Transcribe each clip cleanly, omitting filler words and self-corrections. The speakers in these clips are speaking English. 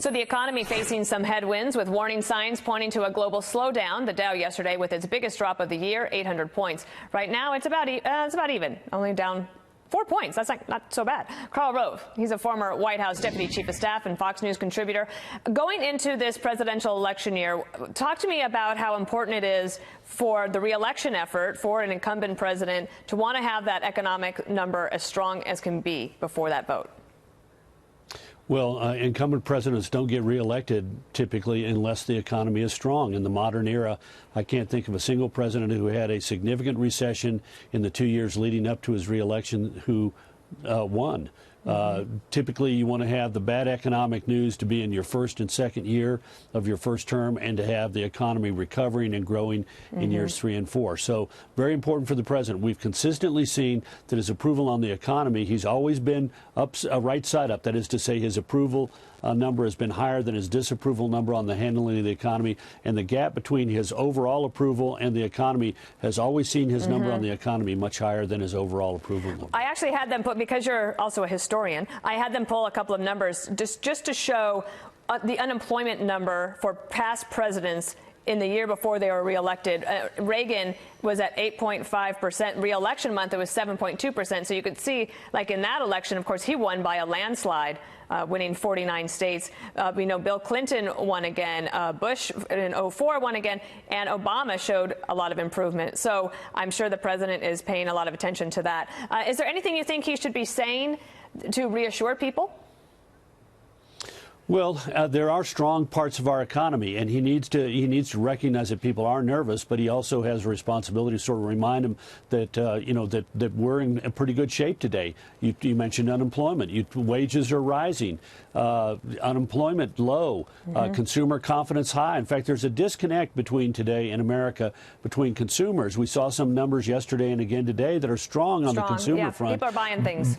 So the economy facing some headwinds with warning signs pointing to a global slowdown. The Dow yesterday with its biggest drop of the year, 800 points. Right now it's about even, only down 4 points. That's not so bad. Karl Rove, he's a former White House Deputy Chief of Staff and Fox News contributor. Going into this presidential election year, talk to me about how important it is for the re-election effort for an incumbent president to want to have that economic number as strong as can be before that vote. Well, incumbent presidents don't get reelected typically unless the economy is strong. In the modern era, I can't think of a single president who had a significant recession in the 2 years leading up to his reelection who won. Typically, you want to have the bad economic news to be in your first and second year of your first term and to have the economy recovering and growing in years 3 and 4. So very important for the president. We've consistently seen that his approval on the economy, he's always been right side up. That is to say, his approval number has been higher than his disapproval number on the handling of the economy. And the gap between his overall approval and the economy has always seen his number on the economy much higher than his overall approval number. I actually had them put, because you're also a historian, I had them pull a couple of numbers just to show the unemployment number for past presidents in the year before they were reelected. Reagan was at 8.5%. Re-election month, it was 7.2%. So you could see, like in that election, of course, he won by a landslide, winning 49 states. We know Bill Clinton won again. Bush in 2004 won again. And Obama showed a lot of improvement. So I'm sure the president is paying a lot of attention to that. Is there anything you think he should be saying to reassure people? Well, there are strong parts of our economy, and he needs to recognize that people are nervous, but he also has a responsibility to sort of remind them that that we're in pretty good shape today. You mentioned unemployment. Wages are rising, unemployment low, consumer confidence high. In fact, there's a disconnect between today in America between consumers. We saw some numbers yesterday and again today that are strong on the consumer front. People are buying things.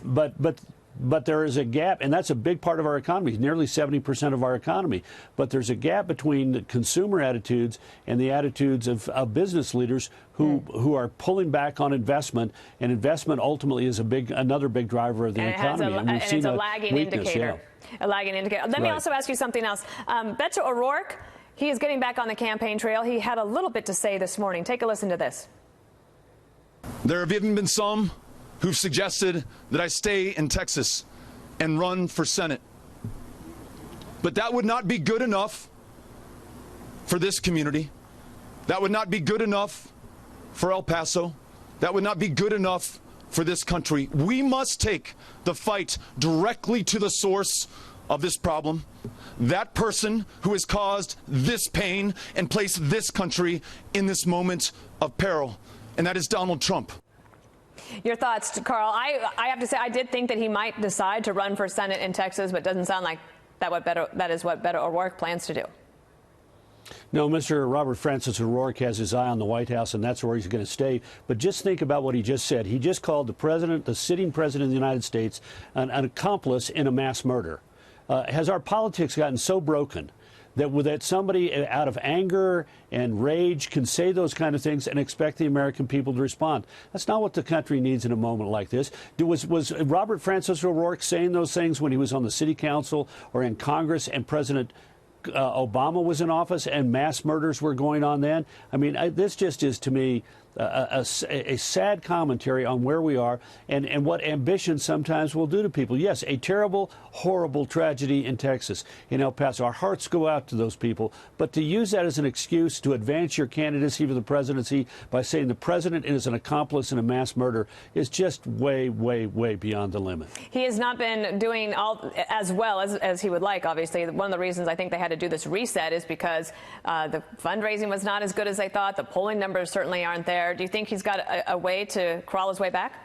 But there is a gap, and that's a big part of our economy, nearly 70% of our economy. But there's a gap between the consumer attitudes and the attitudes of business leaders who are pulling back on investment, and investment ultimately is another big driver of the economy. And it's a lagging indicator. Yeah. A lagging indicator. Let me also ask you something else. Beto O'Rourke, he is getting back on the campaign trail. He had a little bit to say this morning. Take a listen to this. There have even been some who've suggested that I stay in Texas and run for Senate. But that would not be good enough for this community. That would not be good enough for El Paso. That would not be good enough for this country. We must take the fight directly to the source of this problem, that person who has caused this pain and placed this country in this moment of peril, and that is Donald Trump. Your thoughts, Karl? I have to say, I did think that he might decide to run for Senate in Texas, but it doesn't sound like that is what Beto O'Rourke plans to do. No, Mr. Robert Francis O'Rourke has his eye on the White House, and that's where he's going to stay. But just think about what he just said. He just called the sitting president of the United States, an accomplice in a mass murder. Has our politics gotten so broken that somebody out of anger and rage can say those kind of things and expect the American people to respond? That's not what the country needs in a moment like this. Was Robert Francis O'Rourke saying those things when he was on the city council or in Congress and President Obama was in office and mass murders were going on then? I mean, this just is, to me, a sad commentary on where we are and what ambition sometimes will do to people. Yes, a terrible, horrible tragedy in Texas, in El Paso. Our hearts go out to those people. But to use that as an excuse to advance your candidacy for the presidency by saying the president is an accomplice in a mass murder is just way, way, way beyond the limit. He has not been doing as well as he would like, obviously. One of the reasons I think they had to do this reset is because the fundraising was not as good as they thought. The polling numbers certainly aren't there. Do you think he's got a way to crawl his way back?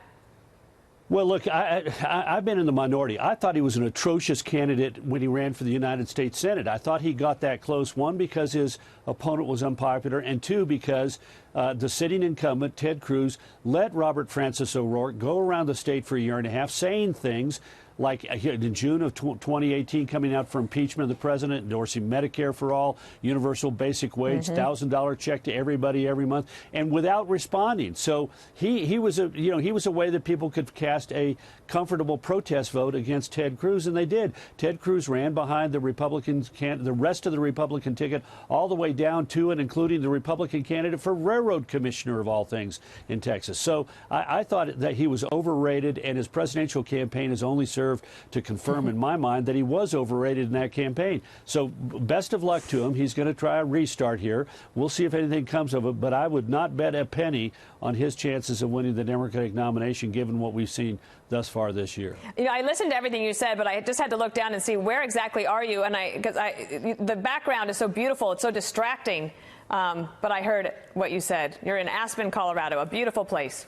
Well, look, I've been in the minority. I thought he was an atrocious candidate when he ran for the United States Senate. I thought he got that close, one, because his opponent was unpopular, and two, because the sitting incumbent, Ted Cruz, let Robert Francis O'Rourke go around the state for a year and a half saying things like in June of 2018, coming out for impeachment of the president, endorsing Medicare for all, universal basic wage, $1,000 check to everybody every month, and without responding. So he was a way that people could cast a comfortable protest vote against Ted Cruz, and they did. Ted Cruz ran behind the the rest of the Republican ticket, all the way down to and including the Republican candidate for railroad commissioner of all things in Texas. So I thought that he was overrated, and his presidential campaign has only served to confirm in my mind that he was overrated in that campaign. So best of luck to him. He's going to try a restart here. We'll see if anything comes of it, but I would not bet a penny on his chances of winning the Democratic nomination, given what we've seen thus far this year. You know, I listened to everything you said, but I just had to look down and see where exactly are you, and because the background is so beautiful, it's so distracting. But I heard what you said. You're in Aspen, Colorado, a beautiful place.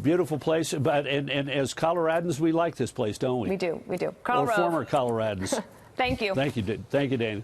Beautiful place, but and as Coloradans, we like this place, don't we? We do. Karl or Rove. former Coloradans. Thank you. Thank you, Dana.